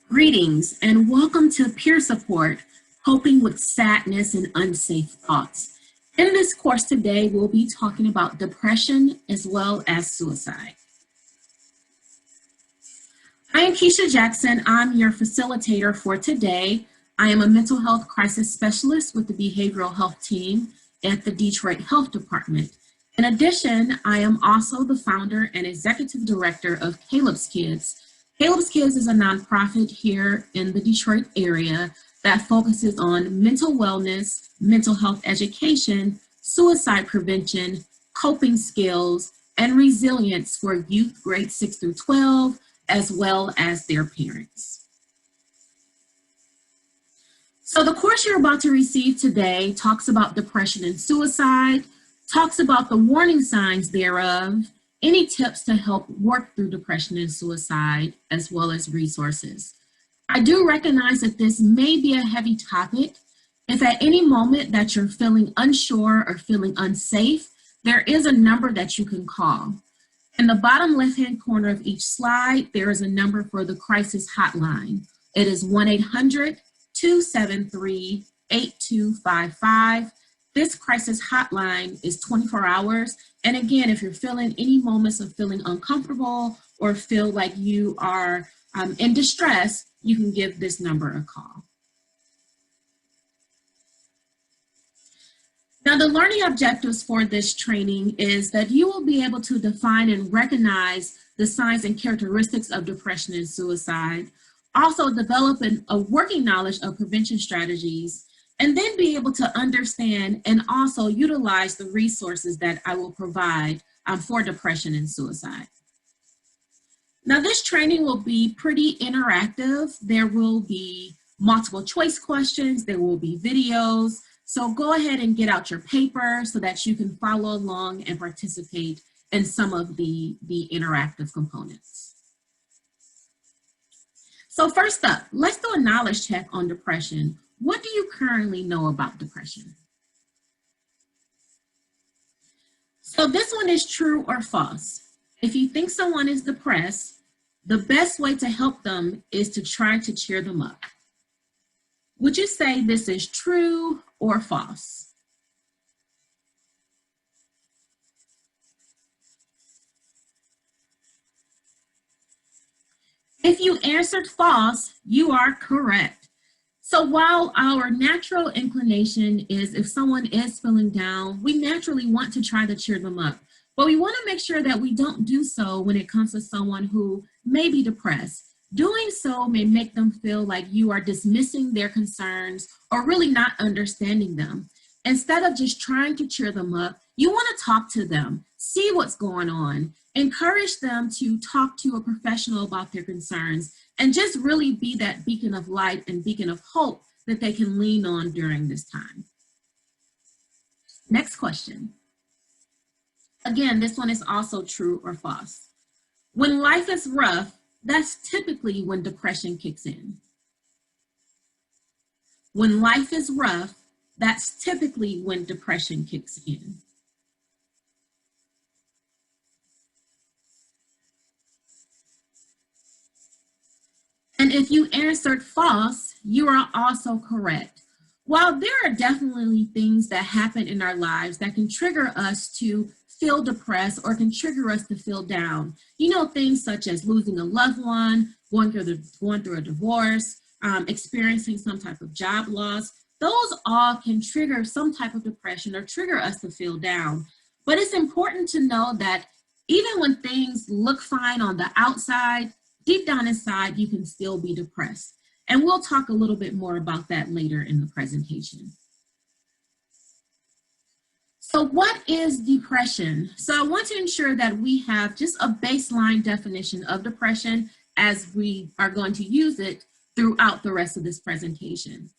Greetings and welcome to Peer Support, Coping with Sadness and Unsafe Thoughts. In this course today, we'll be talking about depression as well as suicide. I am Kiesha Jackson. I'm your facilitator for today. I am a mental health crisis specialist with the behavioral health team at the Detroit Health Department. In addition, I am also the founder and executive director of Caleb's Kids. Caleb's Kids is a nonprofit here in the Detroit area that focuses on mental wellness, mental health education, suicide prevention, coping skills, and resilience for youth grades 6 through 12, as well as their parents. So the course you're about to receive today talks about depression and suicide, talks about the warning signs thereof, any tips to help work through depression and suicide, as well as resources. I do recognize that this may be a heavy topic. If at any moment that you're feeling unsure or feeling unsafe, there is a number that you can call. In the bottom left-hand corner of each slide, there is a number for the crisis hotline. It is 1-800-273-8255. This crisis hotline is 24 hours. And again, if you're feeling any moments of feeling uncomfortable or feel like you are in distress, you can give this number a call. Now, the learning objectives for this training is that you will be able to define and recognize the signs and characteristics of depression and suicide, also develop a working knowledge of prevention strategies, and then be able to understand and also utilize the resources that I will provide for depression and suicide. Now, this training will be pretty interactive. There will be multiple choice questions, there will be videos. So go ahead and get out your paper so that you can follow along and participate in some of the interactive components. So first up, let's do a knowledge check on depression. What do you currently know about depression? So this one is true or false. If you think someone is depressed, the best way to help them is to try to cheer them up. Would you say this is true or false? If you answered false, you are correct. So while our natural inclination is if someone is feeling down, we naturally want to try to cheer them up. But we want to make sure that we don't do so when it comes to someone who may be depressed. Doing so may make them feel like you are dismissing their concerns or really not understanding them. Instead of just trying to cheer them up, you want to talk to them, see what's going on, encourage them to talk to a professional about their concerns, and just really be that beacon of light and beacon of hope that they can lean on during this time. Next question. Again, this one is also true or false. When life is rough, that's typically when depression kicks in. When life is rough, that's typically when depression kicks in. And if you answered false, you are also correct. While there are definitely things that happen in our lives that can trigger us to feel depressed or can trigger us to feel down, you know, things such as losing a loved one, going through a divorce, experiencing some type of job loss, those all can trigger some type of depression or trigger us to feel down. But it's important to know that even when things look fine on the outside, deep down inside, you can still be depressed. And we'll talk a little bit more about that later in the presentation. So what is depression? So I want to ensure that we have just a baseline definition of depression as we are going to use it throughout the rest of this presentation.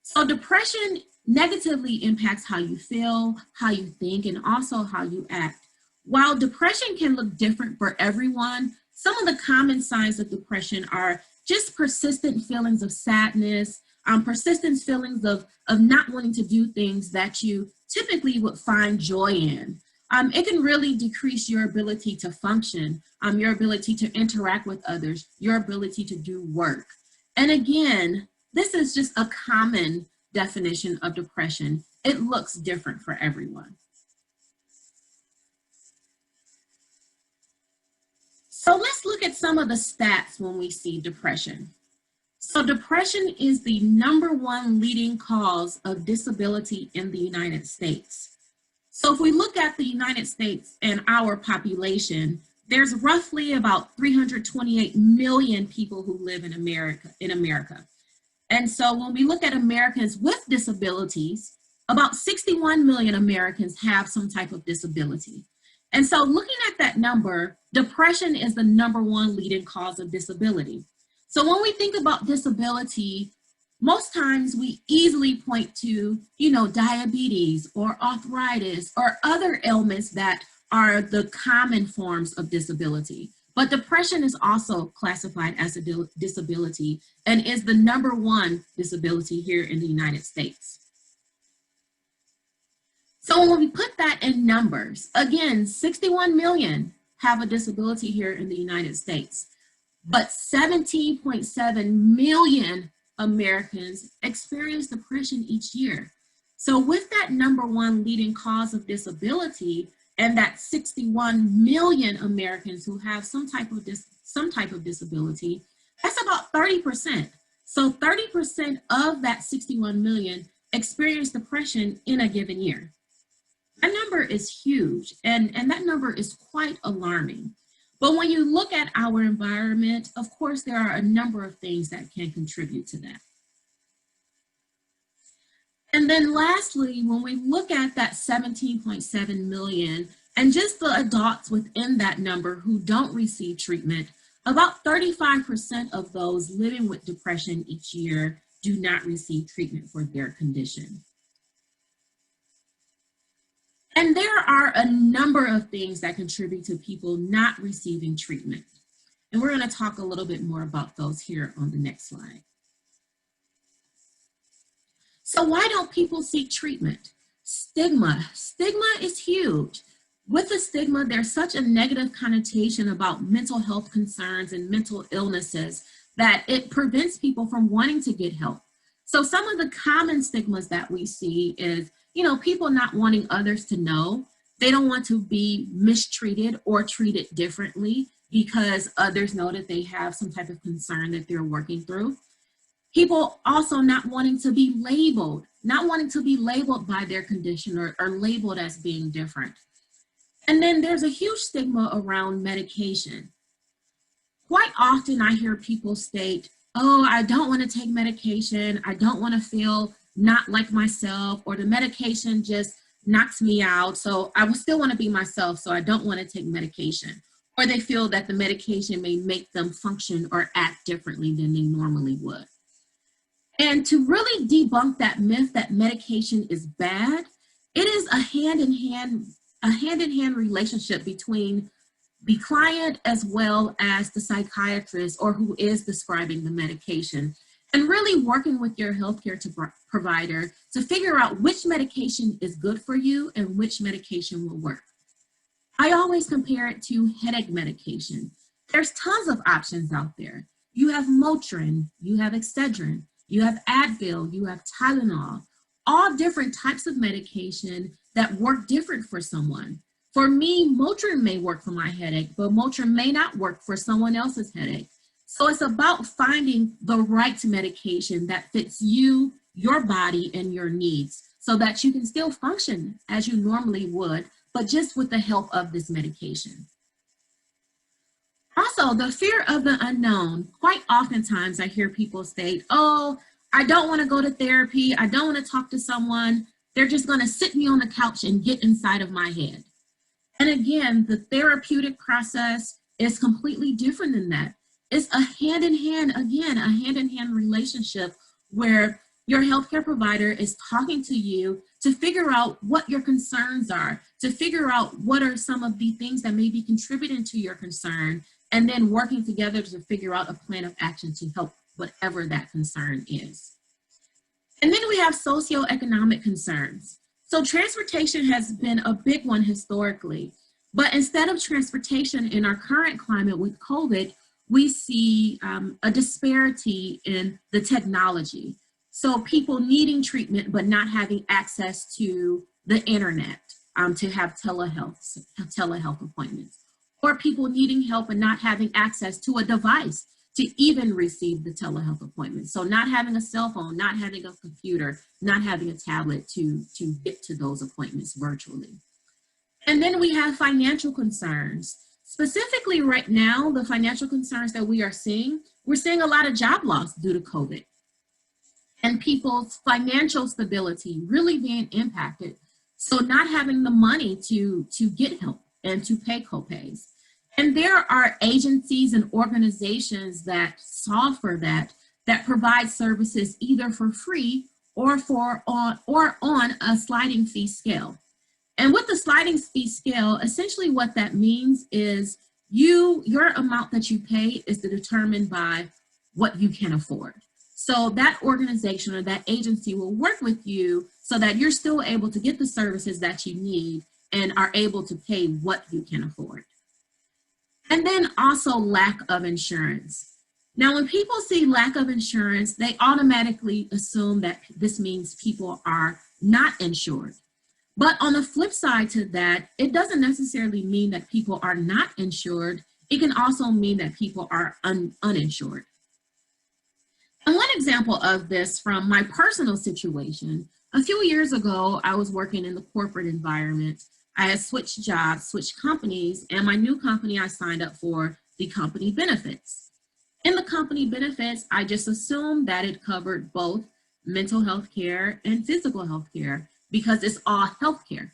So depression negatively impacts how you feel, how you think, and also how you act. While depression can look different for everyone, some of the common signs of depression are just persistent feelings of sadness, persistent feelings of not wanting to do things that you typically would find joy in. It can really decrease your ability to function, your ability to interact with others, your ability to do work. And again, this is just a common definition of depression. It looks different for everyone. So let's look at some of the stats when we see depression. So depression is the #1 leading cause of disability in the United States. So if we look at the United States and our population, there's roughly about 328 million people who live in America. And so when we look at Americans with disabilities, about 61 million Americans have some type of disability. And so looking at that number, depression is the #1 leading cause of disability. So when we think about disability, most times we easily point to, diabetes or arthritis or other ailments that are the common forms of disability. But depression is also classified as a disability and is the #1 disability here in the United States. So when we put that in numbers, again, 61 million have a disability here in the United States, but 17.7 million Americans experience depression each year. So with that #1 leading cause of disability and that 61 million Americans who have some type of disability, that's about 30%. So 30% of that 61 million experience depression in a given year. That number is huge, and that number is quite alarming. But when you look at our environment, of course, there are a number of things that can contribute to that. And then lastly, when we look at that 17.7 million and just the adults within that number who don't receive treatment, about 35% of those living with depression each year do not receive treatment for their condition. And there are a number of things that contribute to people not receiving treatment. And we're going to talk a little bit more about those here on the next slide. So why don't people seek treatment? Stigma. Stigma is huge. With the stigma, there's such a negative connotation about mental health concerns and mental illnesses that it prevents people from wanting to get help. So some of the common stigmas that we see is, people not wanting others to know. They don't want to be mistreated or treated differently because others know that they have some type of concern that they're working through. People also not wanting to be labeled by their condition or labeled as being different. And then there's a huge stigma around medication. Quite often I hear people state, oh, I don't want to take medication. I don't want to feel not like myself, or the medication just knocks me out. So I will still want to be myself, so I don't want to take medication. Or they feel that the medication may make them function or act differently than they normally would. And to really debunk that myth that medication is bad, it is a hand-in-hand relationship between the client as well as the psychiatrist or who is prescribing the medication, and really working with your healthcare provider to figure out which medication is good for you and which medication will work. I always compare it to headache medication. There's tons of options out there. You have Motrin, you have Excedrin, you have Advil, you have Tylenol, all different types of medication that work different for someone. For me, Motrin may work for my headache, but Motrin may not work for someone else's headache. So it's about finding the right medication that fits you, your body, and your needs so that you can still function as you normally would, but just with the help of this medication. Also, the fear of the unknown. Quite oftentimes I hear people state, oh, I don't want to go to therapy. I don't want to talk to someone. They're just going to sit me on the couch and get inside of my head. And again, the therapeutic process is completely different than that. It's a hand-in-hand relationship where your healthcare provider is talking to you to figure out what your concerns are, to figure out what are some of the things that may be contributing to your concern, and then working together to figure out a plan of action to help whatever that concern is. And then we have socioeconomic concerns. So transportation has been a big one historically, but instead of transportation in our current climate with COVID, we see a disparity in the technology. So people needing treatment but not having access to the internet to have telehealth appointments, or people needing help and not having access to a device to even receive the telehealth appointment. So not having a cell phone, not having a computer, not having a tablet to get to those appointments virtually. And then we have financial concerns. Specifically right now, the financial concerns that we're seeing a lot of job loss due to COVID and people's financial stability really being impacted. So not having the money to get help and to pay copays. And there are agencies and organizations that solve for that provide services either for free or on a sliding fee scale. And with the sliding fee scale, essentially what that means is your amount that you pay is determined by what you can afford. So that organization or that agency will work with you so that you're still able to get the services that you need and are able to pay what you can afford. And then also lack of insurance. Now, when people see lack of insurance, they automatically assume that this means people are not insured. But on the flip side to that, it doesn't necessarily mean that people are not insured. It can also mean that people are uninsured. And one example of this from my personal situation, a few years ago, I was working in the corporate environment. I had switched jobs, switched companies, and my new company, I signed up for the company benefits. In the company benefits, I just assumed that it covered both mental health care and physical health care because it's all health care.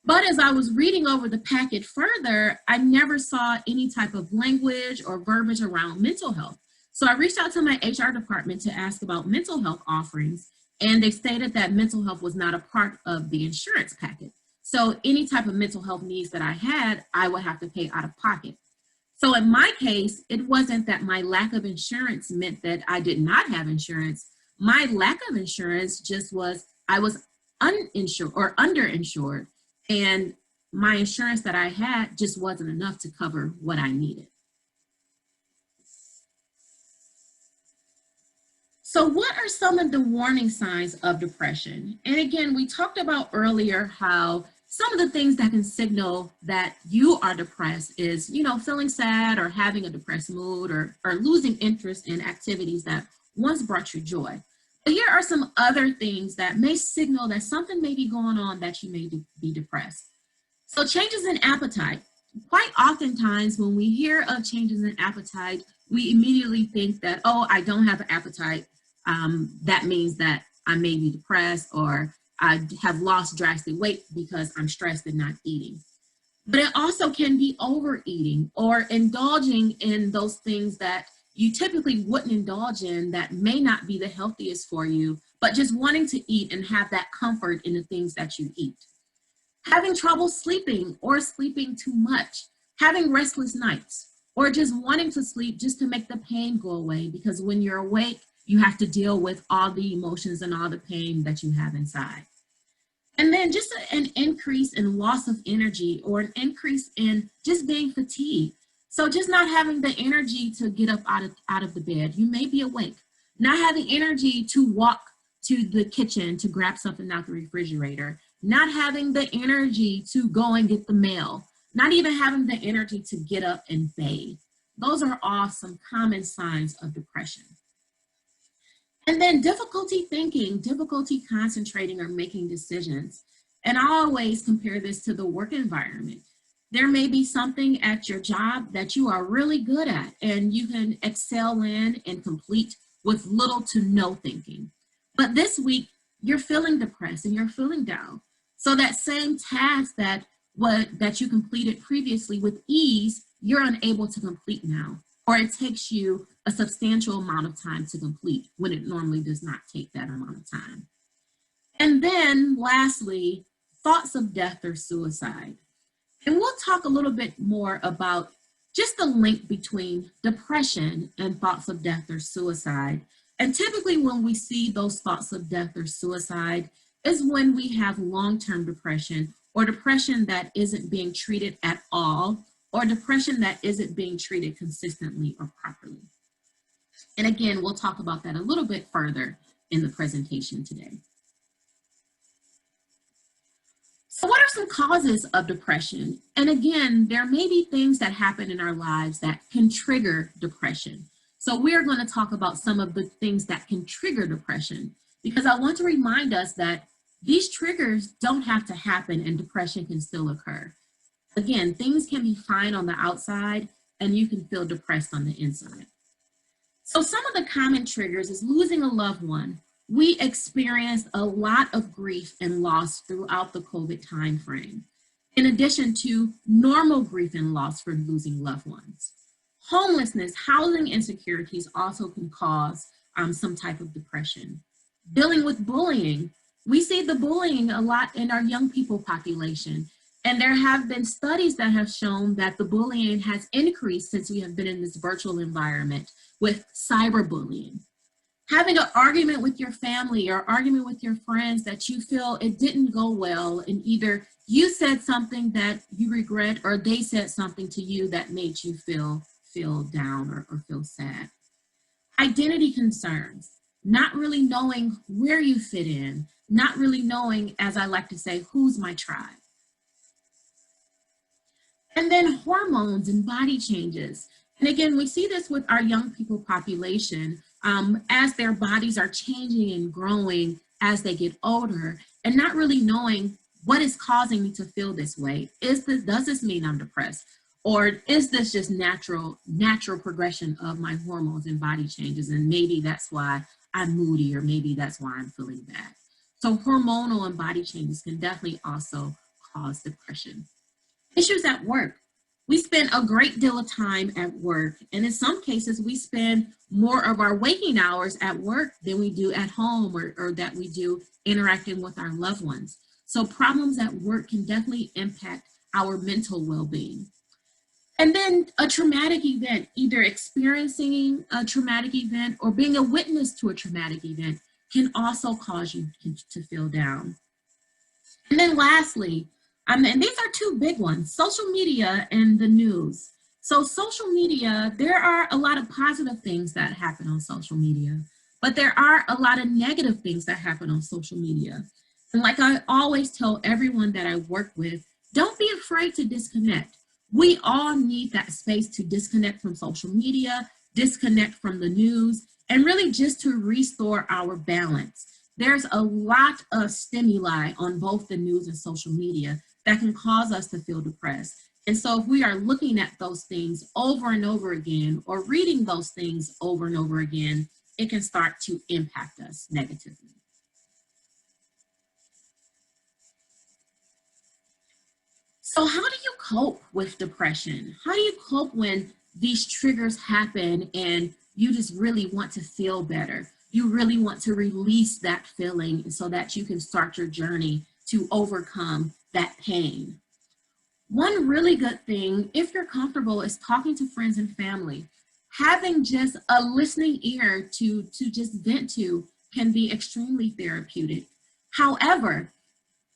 But as I was reading over the packet further, I never saw any type of language or verbiage around mental health. So I reached out to my HR department to ask about mental health offerings, and they stated that mental health was not a part of the insurance packet. So any type of mental health needs that I had, I would have to pay out of pocket. So in my case, it wasn't that my lack of insurance meant that I did not have insurance. My lack of insurance just was I was uninsured or underinsured, and my insurance that I had just wasn't enough to cover what I needed. So what are some of the warning signs of depression? And again, we talked about earlier how some of the things that can signal that you are depressed is, feeling sad or having a depressed mood or losing interest in activities that once brought you joy. But here are some other things that may signal that something may be going on that you may be depressed. So changes in appetite. Quite oftentimes when we hear of changes in appetite, we immediately think that, oh, I don't have an appetite. That means that I may be depressed or I have lost drastic weight because I'm stressed and not eating. But it also can be overeating or indulging in those things that you typically wouldn't indulge in that may not be the healthiest for you, but just wanting to eat and have that comfort in the things that you eat. Having trouble sleeping or sleeping too much, having restless nights, or just wanting to sleep just to make the pain go away, because when you're awake, you have to deal with all the emotions and all the pain that you have inside. And then just an increase in loss of energy or an increase in just being fatigued. So just not having the energy to get up out of the bed. You may be awake. Not having energy to walk to the kitchen to grab something out the refrigerator. Not having the energy to go and get the mail. Not even having the energy to get up and bathe. Those are all some common signs of depression. And then difficulty thinking, difficulty concentrating or making decisions. And I always compare this to the work environment. There may be something at your job that you are really good at and you can excel in and complete with little to no thinking. But this week, you're feeling depressed and you're feeling down. So that same task that you completed previously with ease, you're unable to complete now. Or it takes you a substantial amount of time to complete when it normally does not take that amount of time. And then lastly, thoughts of death or suicide. And we'll talk a little bit more about just the link between depression and thoughts of death or suicide. And typically when we see those thoughts of death or suicide is when we have long-term depression or depression that isn't being treated at all, or depression that isn't being treated consistently or properly. And again, we'll talk about that a little bit further in the presentation today. So what are some causes of depression? And again, there may be things that happen in our lives that can trigger depression. So we're going to talk about some of the things that can trigger depression, because I want to remind us that these triggers don't have to happen and depression can still occur. Again, things can be fine on the outside and you can feel depressed on the inside. So some of the common triggers is losing a loved one. We experienced a lot of grief and loss throughout the COVID timeframe, in addition to normal grief and loss for losing loved ones. Homelessness, housing insecurities also can cause some type of depression. Dealing with bullying. We see the bullying a lot in our young people population. And there have been studies that have shown that the bullying has increased since we have been in this virtual environment with cyberbullying. Having an argument with your family or argument with your friends that you feel it didn't go well, and either you said something that you regret or they said something to you that made you feel down or feel sad. Identity concerns, not really knowing where you fit in, not really knowing, as I like to say, who's my tribe. And then hormones and body changes. And again, we see this with our young people population as their bodies are changing and growing as they get older, and not really knowing what is causing me to feel this way. Does this mean I'm depressed? Or is this just natural progression of my hormones and body changes? And maybe that's why I'm moody, or maybe that's why I'm feeling bad. So hormonal and body changes can definitely also cause depression. Issues at work. We spend a great deal of time at work, and in some cases we spend more of our waking hours at work than we do at home, or that we do interacting with our loved ones. So problems at work can definitely impact our mental well-being. And then a traumatic event, either experiencing a traumatic event or being a witness to a traumatic event, can also cause you to feel down. And then lastly, and these are two big ones, social media and the news. So social media, there are a lot of positive things that happen on social media, but there are a lot of negative things that happen on social media. And like I always tell everyone that I work with, don't be afraid to disconnect. We all need that space to disconnect from social media, disconnect from the news, and really just to restore our balance. There's a lot of stimuli on both the news and social media that can cause us to feel depressed. And so if we are looking at those things over and over again, or reading those things over and over again, it can start to impact us negatively. So how do you cope with depression? How do you cope when these triggers happen and you just really want to feel better? You really want to release that feeling so that you can start your journey to overcome that pain. One really good thing, if you're comfortable, is talking to friends and family. Having just a listening ear to just vent to can be extremely therapeutic. However,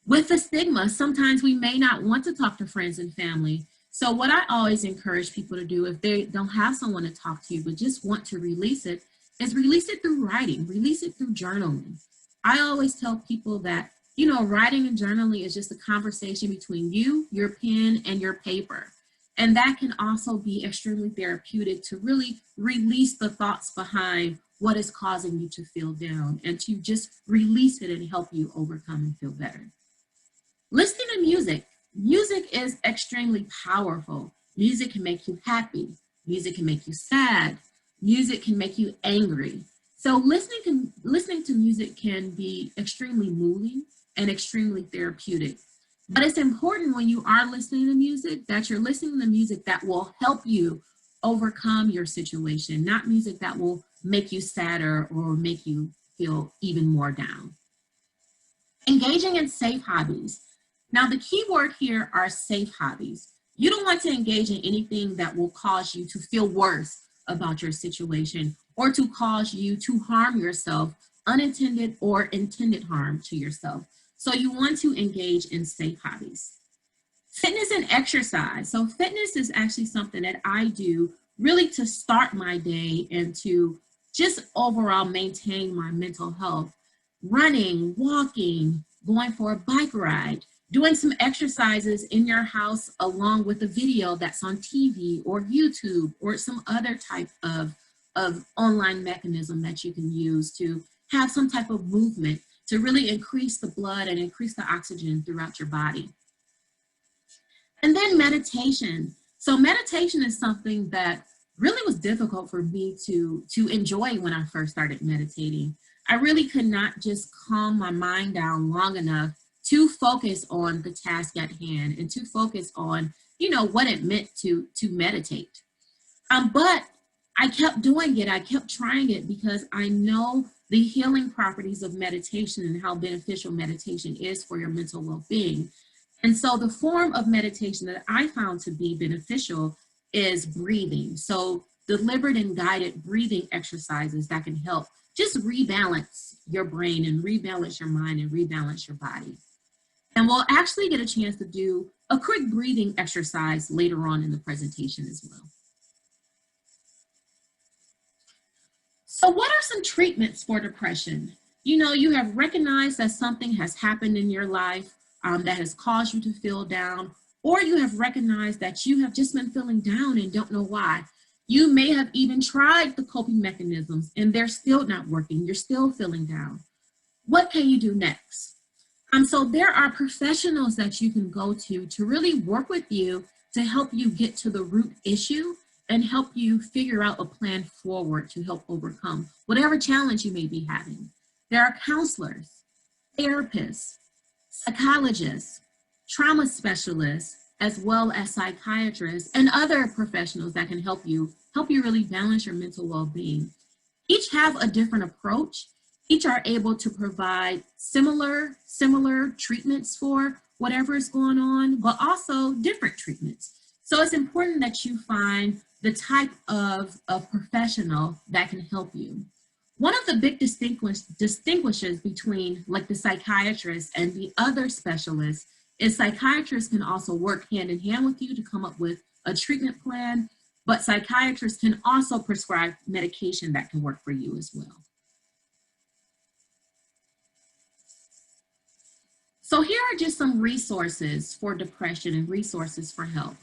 with the stigma, sometimes we may not want to talk to friends and family. So what I always encourage people to do if they don't have someone to talk to, but just want to release it, is release it through writing, release it through journaling. I always tell people that, you know, writing and journaling is just a conversation between you, your pen, and your paper. And that can also be extremely therapeutic to really release the thoughts behind what is causing you to feel down, and to just release it and help you overcome and feel better. Listening to music. Music is extremely powerful. Music can make you happy. Music can make you sad. Music can make you angry. So listening to music can be extremely moving and extremely therapeutic. But it's important when you are listening to music that you're listening to music that will help you overcome your situation, not music that will make you sadder or make you feel even more down. Engaging in safe hobbies. Now, the key word here are safe hobbies. You don't want to engage in anything that will cause you to feel worse about your situation or to cause you to harm yourself, unintended or intended harm to yourself. So you want to engage in safe hobbies. Fitness and exercise. So fitness is actually something that I do really to start my day and to just overall maintain my mental health. Running, walking, going for a bike ride, doing some exercises in your house along with a video that's on TV or YouTube or some other type of online mechanism that you can use to have some type of movement to really increase the blood and increase the oxygen throughout your body. And then meditation. So meditation is something that really was difficult for me to enjoy when I first started meditating. I really could not just calm my mind down long enough to focus on the task at hand and to focus on, what it meant to meditate. But I kept doing it. I kept trying it because I know the healing properties of meditation and how beneficial meditation is for your mental well-being. And so the form of meditation that I found to be beneficial is breathing. So deliberate and guided breathing exercises that can help just rebalance your brain and rebalance your mind and rebalance your body. And we'll actually get a chance to do a quick breathing exercise later on in the presentation as well. So what are some treatments for depression? You have recognized that something has happened in your life that has caused you to feel down, or you have recognized that you have just been feeling down and don't know why. You may have even tried the coping mechanisms and they're still not working. You're still feeling down. What can you do next? So there are professionals that you can go to really work with you to help you get to the root issue and help you figure out a plan forward to help overcome whatever challenge you may be having. There are counselors, therapists, psychologists, trauma specialists, as well as psychiatrists and other professionals that can help you really balance your mental well-being. Each have a different approach. Each are able to provide similar treatments for whatever is going on, but also different treatments. So it's important that you find the type of professional that can help you. One of the big distinguishers between like the psychiatrist and the other specialists is psychiatrists can also work hand in hand with you to come up with a treatment plan, but psychiatrists can also prescribe medication that can work for you as well. So here are just some resources for depression and resources for help.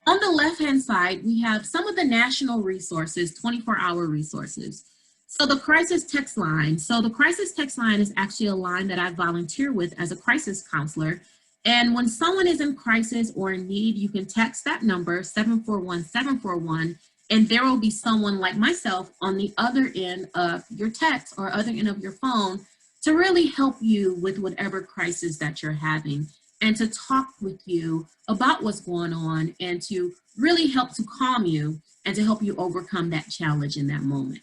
On the left-hand side, we have some of the national resources, 24-hour resources. So the crisis text line. So the crisis text line is actually a line that I volunteer with as a crisis counselor. And when someone is in crisis or in need, you can text that number, 741-741, and there will be someone like myself on the other end of your text or other end of your phone to really help you with whatever crisis that you're having and to talk with you about what's going on and to really help to calm you and to help you overcome that challenge in that moment.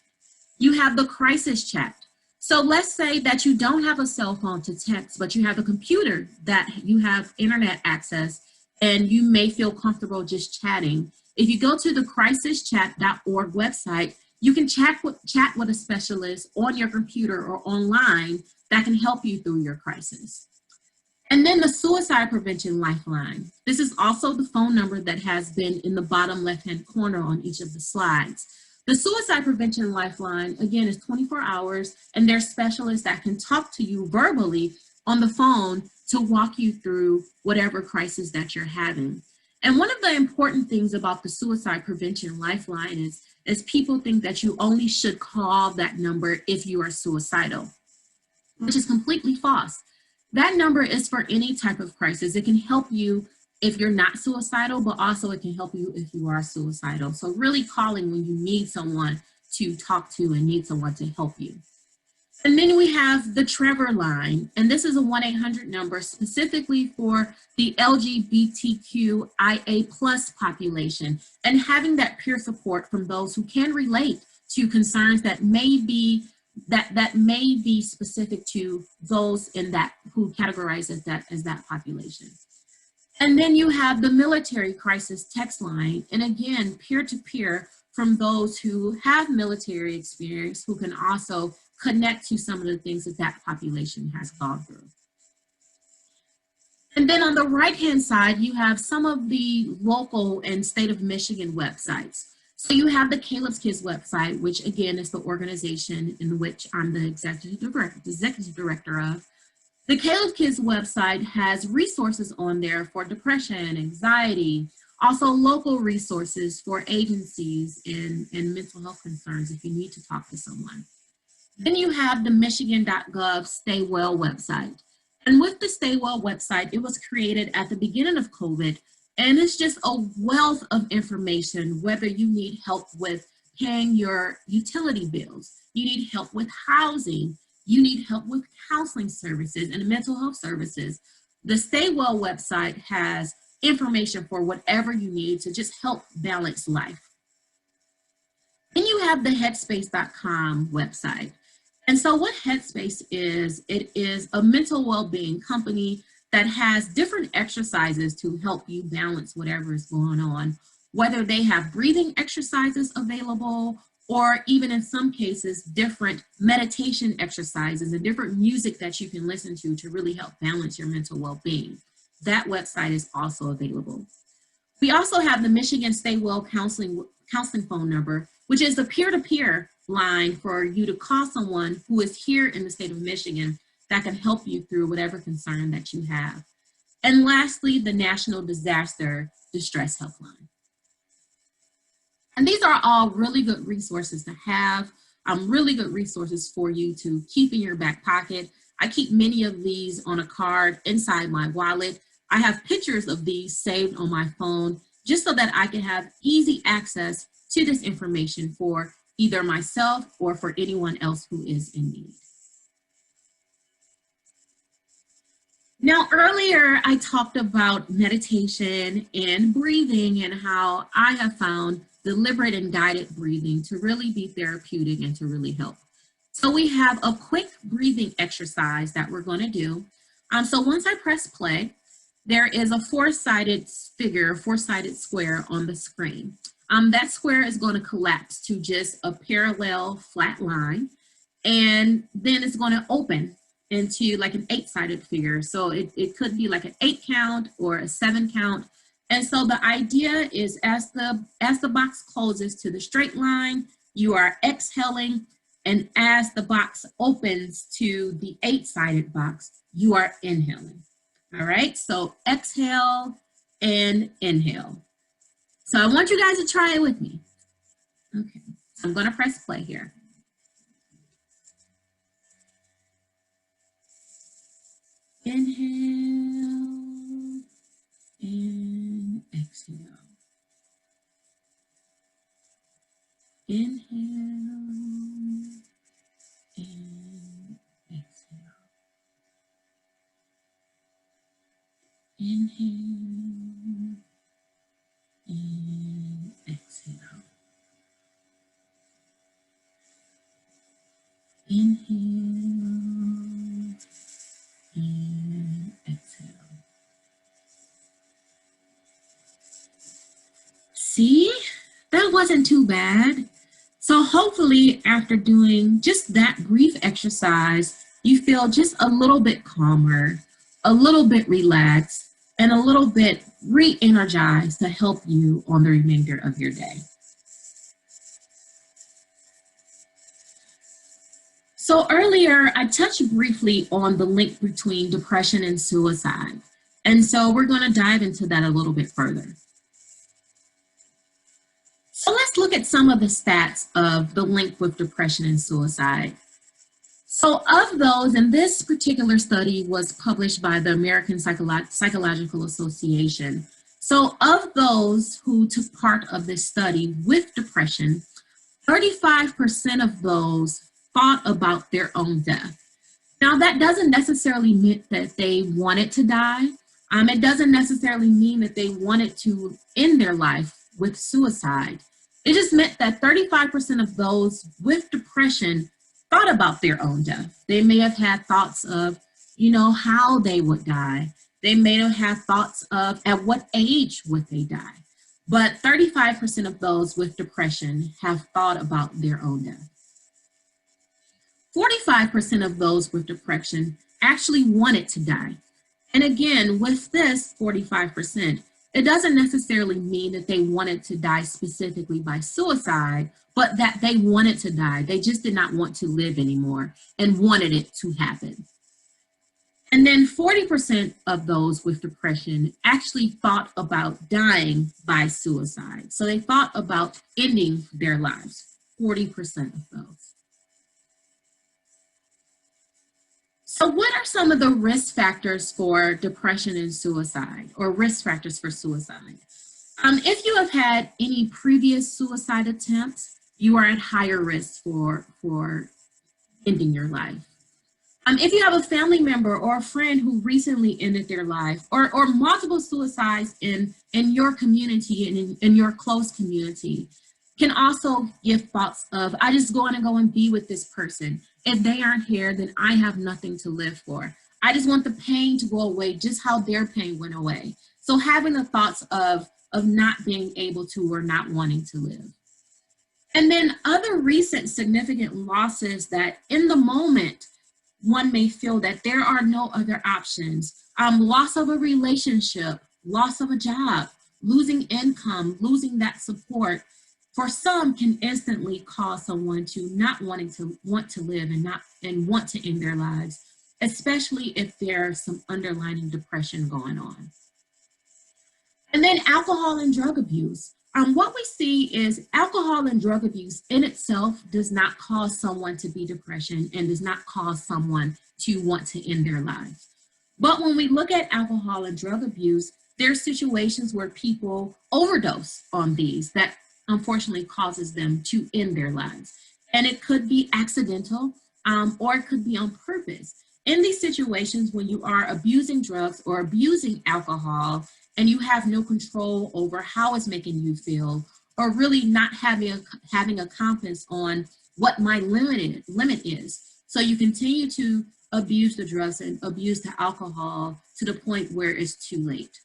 You have the crisis chat. So let's say that you don't have a cell phone to text, but you have a computer that you have internet access and you may feel comfortable just chatting. If you go to the crisischat.org website, you can chat with a specialist on your computer or online that can help you through your crisis. And then the suicide prevention lifeline. This is also the phone number that has been in the bottom left-hand corner on each of the slides. The suicide prevention lifeline, again, is 24 hours, and there's specialists that can talk to you verbally on the phone to walk you through whatever crisis that you're having. And one of the important things about the suicide prevention lifeline is people think that you only should call that number if you are suicidal, which is completely false. That number is for any type of crisis. It can help you if you're not suicidal, but also it can help you if you are suicidal. So really calling when you need someone to talk to and need someone to help you. And then we have the Trevor line, and this is a 1-800 number specifically for the LGBTQIA+ population and having that peer support from those who can relate to concerns that may be that may be specific to those in that who categorize as that population. And then you have the military crisis text line, and again, peer-to-peer from those who have military experience who can also connect to some of the things that that population has gone through. And then on the right-hand side, you have some of the local and state of Michigan websites. So you have the Caleb's Kids website, which again is the organization in which I'm the executive director of. The Caleb's Kids website has resources on there for depression, anxiety, also local resources for agencies and mental health concerns if you need to talk to someone. Then you have the michigan.gov Stay Well website. And with the Stay Well website, it was created at the beginning of COVID, and it's just a wealth of information, whether you need help with paying your utility bills, you need help with housing, you need help with counseling services and mental health services. The Stay Well website has information for whatever you need to just help balance life. Then you have the headspace.com website. And so what Headspace is, it is a mental well-being company that has different exercises to help you balance whatever is going on, whether they have breathing exercises available, or even in some cases, different meditation exercises and different music that you can listen to really help balance your mental well-being. That website is also available. We also have the Michigan Stay Well counseling phone number, which is a peer-to-peer line for you to call someone who is here in the state of Michigan that can help you through whatever concern that you have. And lastly, the National Disaster Distress Helpline. And these are all really good resources to have, really good resources for you to keep in your back pocket. I keep many of these on a card inside my wallet. I have pictures of these saved on my phone just so that I can have easy access to this information for either myself or for anyone else who is in need. Now, earlier I talked about meditation and breathing and how I have found deliberate and guided breathing to really be therapeutic and to really help. So we have a quick breathing exercise that we're going to do. So once I press play, there is a four-sided figure, four-sided square on the screen. That square is going to collapse to just a parallel flat line, and then it's going to open into like an 8-sided figure. So it could be like an 8 count or a 7 count. And so the idea is as the box closes to the straight line, you are exhaling, and as the box opens to the 8-sided box, you are inhaling. All right, so exhale and inhale. So I want you guys to try it with me. Okay, so I'm going to press play here. Inhale and exhale. Inhale and exhale. Inhale and exhale. Inhale and exhale. See, that wasn't too bad. So hopefully after doing just that brief exercise, you feel just a little bit calmer, a little bit relaxed, and a little bit re-energized to help you on the remainder of your day. So earlier, I touched briefly on the link between depression and suicide. And so we're going to dive into that a little bit further. So let's look at some of the stats of the link with depression and suicide. So of those, and this particular study was published by the American Psychological Association. So of those who took part of this study with depression, 35% of those thought about their own death. Now that doesn't necessarily mean that they wanted to die. It doesn't necessarily mean that they wanted to end their life with suicide. It just meant that 35% of those with depression thought about their own death. They may have had thoughts of, how they would die. They may have had thoughts of at what age would they die. But 35% of those with depression have thought about their own death. 45% of those with depression actually wanted to die. And again, with this 45%, it doesn't necessarily mean that they wanted to die specifically by suicide, but that they wanted to die. They just did not want to live anymore and wanted it to happen. And then 40% of those with depression actually thought about dying by suicide. So they thought about ending their lives, 40% of those. So what are some of the risk factors for depression and suicide, or risk factors for suicide? If you have had any previous suicide attempts, you are at higher risk for ending your life. If you have a family member or a friend who recently ended their life, or multiple suicides in your community and in your close community, can also give thoughts of, I just want to go and be with this person. If they aren't here, then I have nothing to live for. I just want the pain to go away, just how their pain went away. So having the thoughts of not being able to or not wanting to live. And then other recent significant losses that in the moment, one may feel that there are no other options. Loss of a relationship, loss of a job, losing income, losing that support, for some can instantly cause someone to not want to live and want to end their lives, especially if there's some underlying depression going on. And then alcohol and drug abuse. What we see is alcohol and drug abuse in itself does not cause someone to be depression and does not cause someone to want to end their lives. But when we look at alcohol and drug abuse, there are situations where people overdose on these that unfortunately causes them to end their lives. And it could be accidental or it could be on purpose. In these situations, when you are abusing drugs or abusing alcohol and you have no control over how it's making you feel, or really not having a compass on what my limit is. So you continue to abuse the drugs and abuse the alcohol to the point where it's too late.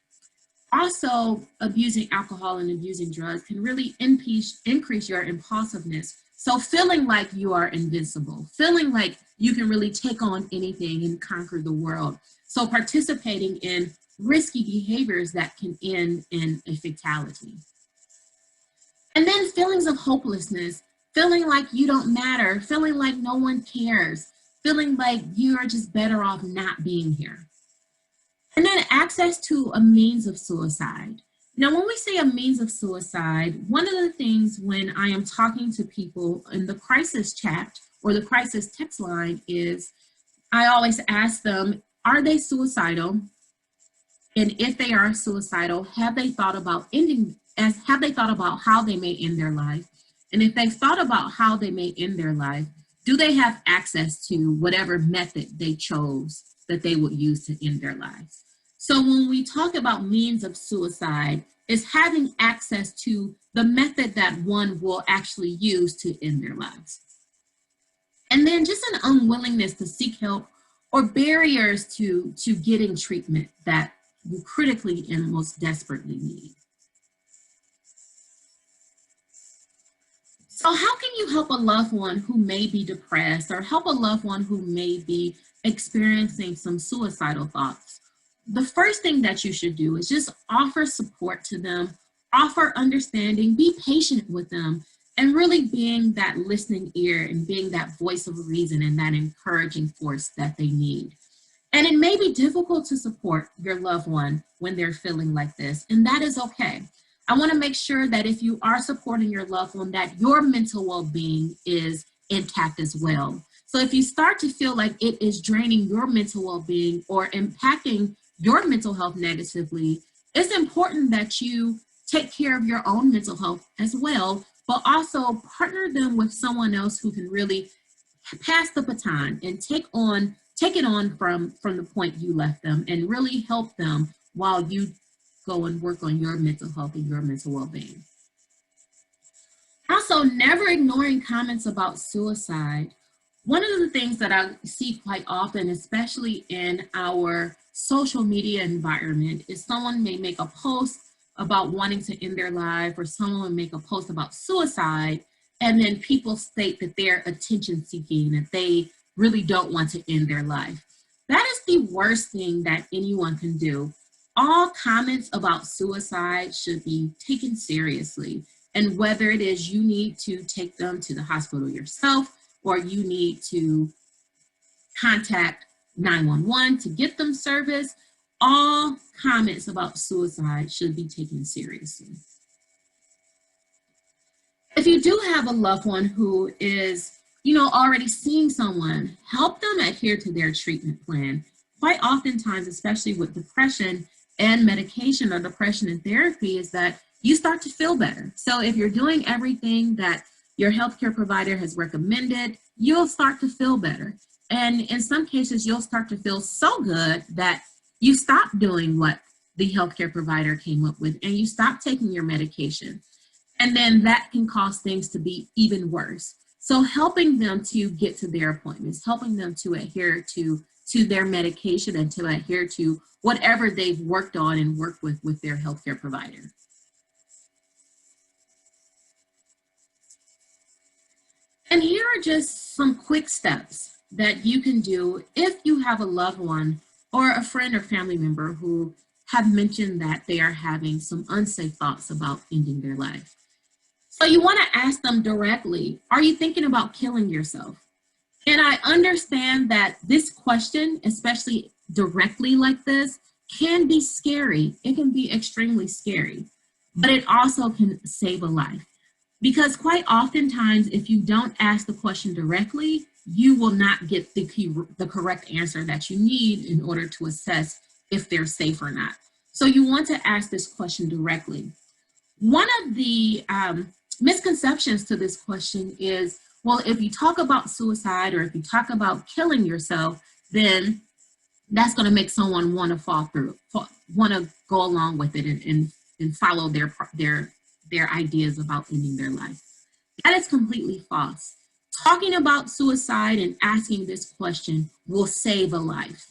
Also, abusing alcohol and abusing drugs can really increase your impulsiveness. So feeling like you are invincible, feeling like you can really take on anything and conquer the world. So participating in risky behaviors that can end in a fatality. And then feelings of hopelessness, feeling like you don't matter, feeling like no one cares, feeling like you are just better off not being here. And then access to a means of suicide. Now, when we say a means of suicide, one of the things when I am talking to people in the crisis chat or the crisis text line is I always ask them, are they suicidal? And if they are suicidal, have they thought about how they may end their life? And if they've thought about how they may end their life, do they have access to whatever method they chose that they would use to end their lives? So when we talk about means of suicide, it's having access to the method that one will actually use to end their lives. And then just an unwillingness to seek help or barriers to getting treatment that you critically and most desperately need. So how can you help a loved one who may be depressed or help a loved one who may be experiencing some suicidal thoughts? The first thing that you should do is just offer support to them, offer understanding, be patient with them, and really being that listening ear and being that voice of reason and that encouraging force that they need. And it may be difficult to support your loved one when they're feeling like this, and that is okay. I want to make sure that if you are supporting your loved one, that your mental well-being is intact as well. So if you start to feel like it is draining your mental well-being or impacting your mental health negatively, it's important that you take care of your own mental health as well, but also partner them with someone else who can really pass the baton and take it on from the point you left them and really help them while you go and work on your mental health and your mental well-being. Also, never ignoring comments about suicide. One of the things that I see quite often, especially in our social media environment, is someone may make a post about wanting to end their life, or someone will make a post about suicide, and then people state that they're attention seeking, that they really don't want to end their life. That is the worst thing that anyone can do. All comments about suicide should be taken seriously. And whether it is you need to take them to the hospital yourself, or you need to contact 911 to get them service, all comments about suicide should be taken seriously. If you do have a loved one who is, already seeing someone, help them adhere to their treatment plan. Quite oftentimes, especially with depression and medication, or depression and therapy, is that you start to feel better. So if you're doing everything that your healthcare provider has recommended, you'll start to feel better. And in some cases, you'll start to feel so good that you stop doing what the healthcare provider came up with, and you stop taking your medication. And then that can cause things to be even worse. So helping them to get to their appointments, helping them to adhere to their medication, and to adhere to whatever they've worked on and worked with their healthcare provider. And here are just some quick steps that you can do if you have a loved one or a friend or family member who have mentioned that they are having some unsafe thoughts about ending their life. So you want to ask them directly, are you thinking about killing yourself? And I understand that this question, especially directly like this, can be scary. It can be extremely scary, but it also can save a life. Because quite oftentimes, if you don't ask the question directly, you will not get the correct answer that you need in order to assess if they're safe or not. So you want to ask this question directly. One of the misconceptions to this question is, well, if you talk about suicide, or if you talk about killing yourself, then that's going to make someone want to go along with it and follow their ideas about ending their life. That is completely false. Talking about suicide and asking this question will save a life.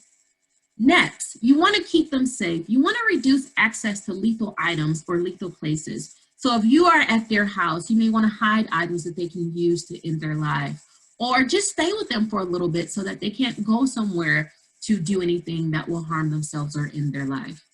Next, you want to keep them safe. You want to reduce access to lethal items or lethal places. So if you are at their house, you may want to hide items that they can use to end their life, or just stay with them for a little bit so that they can't go somewhere to do anything that will harm themselves or end their life.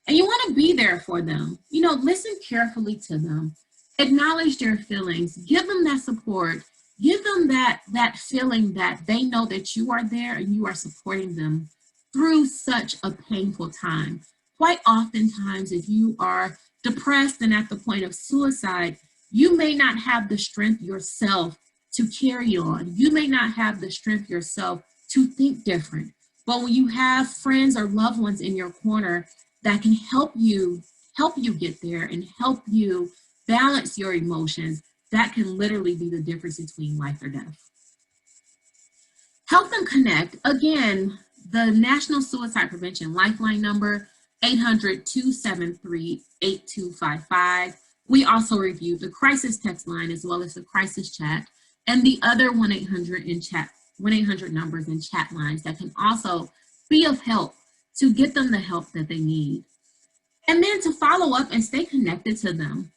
And you want to be there for them. Listen carefully to them. Acknowledge their feelings. Give them that support. Give them that feeling that they know that you are there and you are supporting them through such a painful time. Quite oftentimes, if you are depressed and at the point of suicide, you may not have the strength yourself to carry on. You may not have the strength yourself to think different. But when you have friends or loved ones in your corner that can help you get there and help you balance your emotions, that can literally be the difference between life or death. Help them connect. Again, the National Suicide Prevention Lifeline number, 800-273-8255. We also reviewed the crisis text line as well as the crisis chat and the other 1-800 numbers and chat lines that can also be of help to get them the help that they need. And then to follow up and stay connected to them.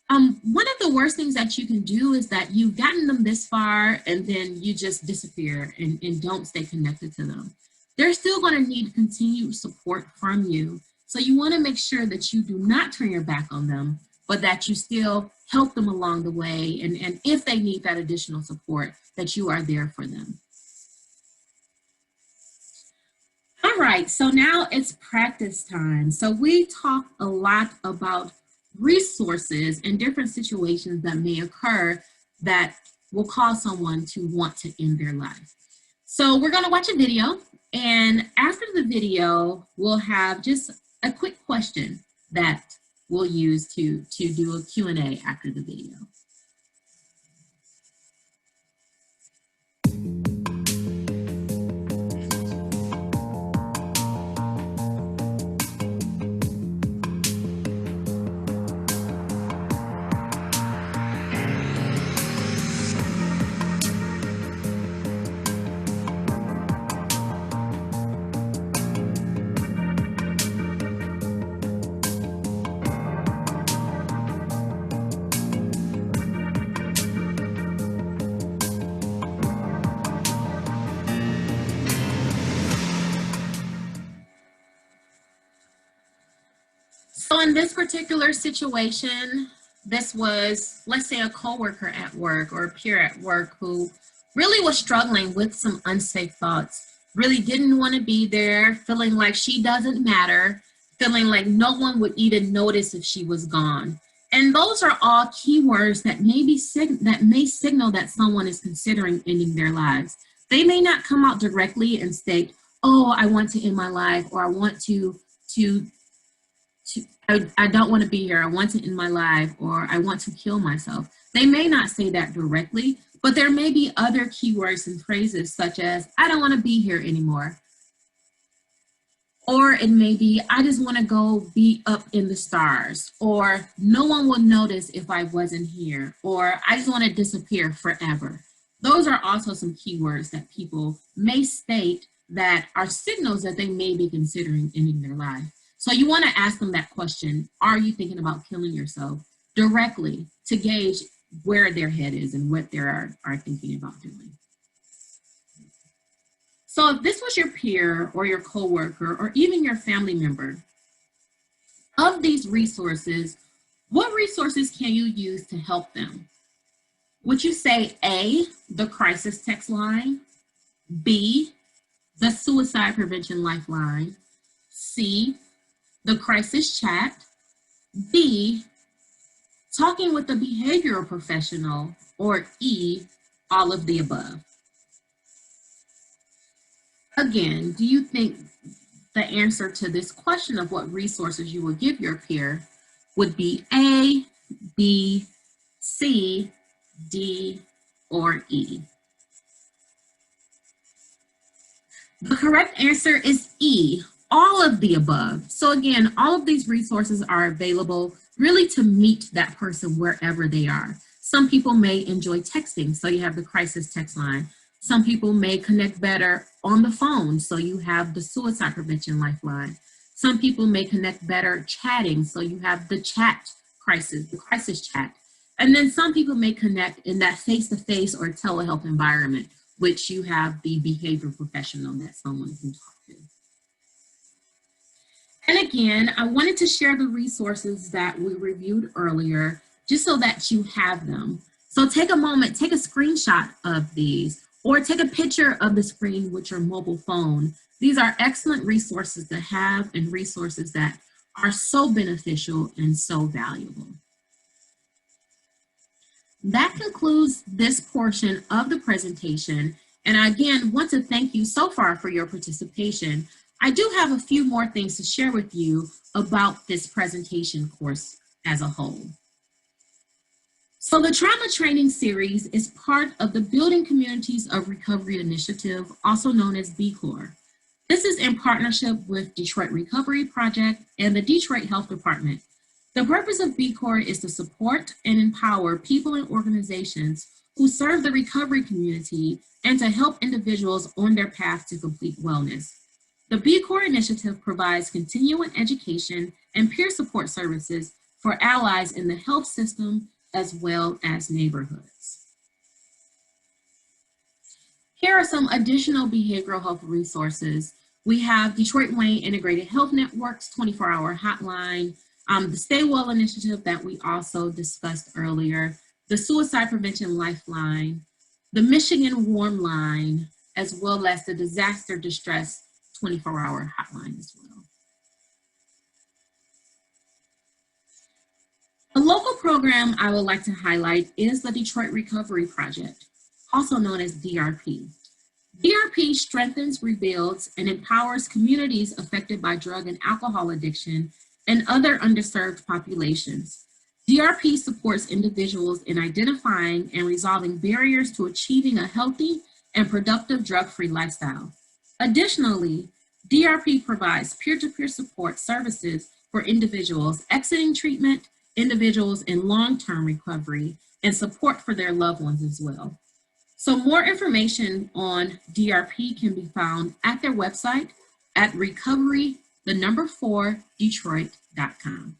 One of the worst things that you can do is that you've gotten them this far and then you just disappear and don't stay connected to them. They're still going to need continued support from you. So you want to make sure that you do not turn your back on them, but that you still help them along the way. And if they need that additional support, that you are there for them. All right, so now it's practice time. So we talked a lot about resources and different situations that may occur that will cause someone to want to end their life. So we're going to watch a video, and after the video, we'll have just a quick question that we'll use to do a Q&A after the video. So in this particular situation, this was, let's say, a coworker at work or a peer at work who really was struggling with some unsafe thoughts, really didn't want to be there, feeling like she doesn't matter, feeling like no one would even notice if she was gone. And those are all keywords that may signal that someone is considering ending their lives. They may not come out directly and state, "Oh, I want to end my life," or "I want to I don't want to be here. I want to end my life," or "I want to kill myself." They may not say that directly, but there may be other keywords and phrases such as, "I don't want to be here anymore." Or it may be, "I just want to go be up in the stars," or "No one will notice if I wasn't here," or "I just want to disappear forever." Those are also some keywords that people may state that are signals that they may be considering ending their life. So you want to ask them that question, "Are you thinking about killing yourself?" directly to gauge where their head is and what they are thinking about doing. So if this was your peer or your coworker or even your family member, of these resources, what resources can you use to help them? Would you say A, the crisis text line, B, the suicide prevention lifeline, C, the crisis chat, D, talking with a behavioral professional, or E, all of the above? Again, do you think the answer to this question of what resources you would give your peer would be A, B, C, D, or E? The correct answer is E, all of the above. So again, all of these resources are available really to meet that person wherever they are. Some people may enjoy texting, so you have the crisis text line. Some people may connect better on the phone, so you have the suicide prevention lifeline. Some people may connect better chatting, so you have the crisis chat. And then some people may connect in that face-to-face or telehealth environment, which you have the behavioral professional that someone can talk to. And again, I wanted to share the resources that we reviewed earlier, just so that you have them. So take a moment, take a screenshot of these, or take a picture of the screen with your mobile phone. These are excellent resources to have and resources that are so beneficial and so valuable. That concludes this portion of the presentation. And I again want to thank you so far for your participation. I do have a few more things to share with you about this presentation course as a whole. So the Trauma Training Series is part of the Building Communities of Recovery Initiative, also known as BCOR. This is in partnership with Detroit Recovery Project and the Detroit Health Department. The purpose of BCOR is to support and empower people and organizations who serve the recovery community and to help individuals on their path to complete wellness. The BCOR initiative provides continuing education and peer support services for allies in the health system as well as neighborhoods. Here are some additional behavioral health resources. We have Detroit Wayne Integrated Health Network's 24-hour hotline, the Stay Well initiative that we also discussed earlier, the Suicide Prevention Lifeline, the Michigan Warm Line, as well as the Disaster Distress 24-hour hotline as well. A local program I would like to highlight is the Detroit Recovery Project, also known as DRP. DRP strengthens, rebuilds, and empowers communities affected by drug and alcohol addiction and other underserved populations. DRP supports individuals in identifying and resolving barriers to achieving a healthy and productive drug-free lifestyle. Additionally, DRP provides peer-to-peer support services for individuals exiting treatment, individuals in long-term recovery, and support for their loved ones as well. So more information on DRP can be found at their website at recovery4detroit.com.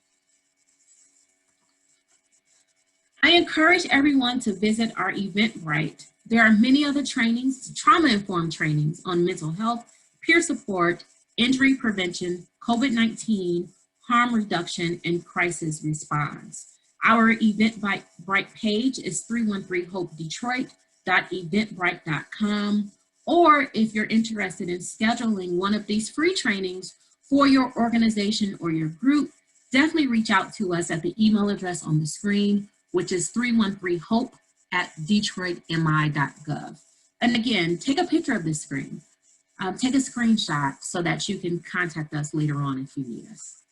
I encourage everyone to visit our Eventbrite. There are many other trainings, trauma-informed trainings on mental health, peer support, injury prevention, COVID-19, harm reduction, and crisis response. Our Eventbrite page is 313hopedetroit.eventbrite.com, or if you're interested in scheduling one of these free trainings for your organization or your group, definitely reach out to us at the email address on the screen, which is 313hope@detroitmi.gov. And again, take a picture of this screen. Take a screenshot so that you can contact us later on if you need us.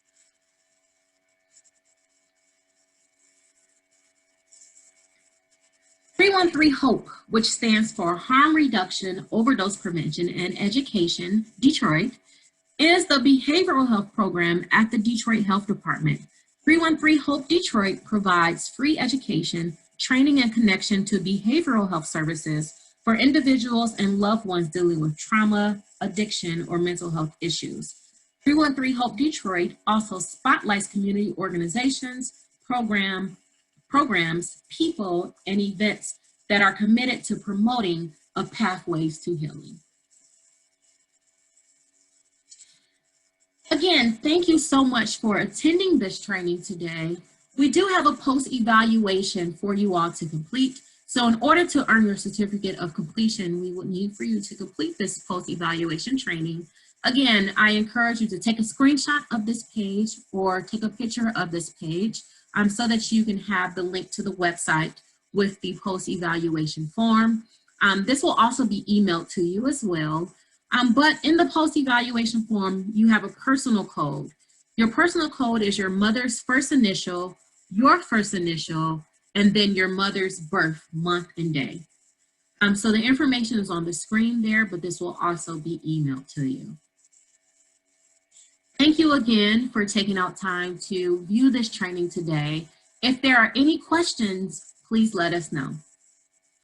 313-HOPE, which stands for Harm Reduction, Overdose Prevention, and Education, Detroit, is the behavioral health program at the Detroit Health Department. 313-HOPE Detroit provides free education, training, and connection to behavioral health services for individuals and loved ones dealing with trauma, addiction, or mental health issues. 313-HOPE Detroit also spotlights community organizations, programs, people, and events that are committed to promoting a pathways to healing. Again, thank you so much for attending this training today. We do have a post-evaluation for you all to complete. So in order to earn your certificate of completion, we would need for you to complete this post-evaluation training. Again, I encourage you to take a screenshot of this page or take a picture of this page so that you can have the link to the website with the post-evaluation form. This will also be emailed to you as well. But in the post-evaluation form, you have a personal code. Your personal code is your mother's first initial, your first initial, and then your mother's birth month and day. So the information is on the screen there, but this will also be emailed to you. Thank you again for taking out time to view this training today. If there are any questions, please let us know.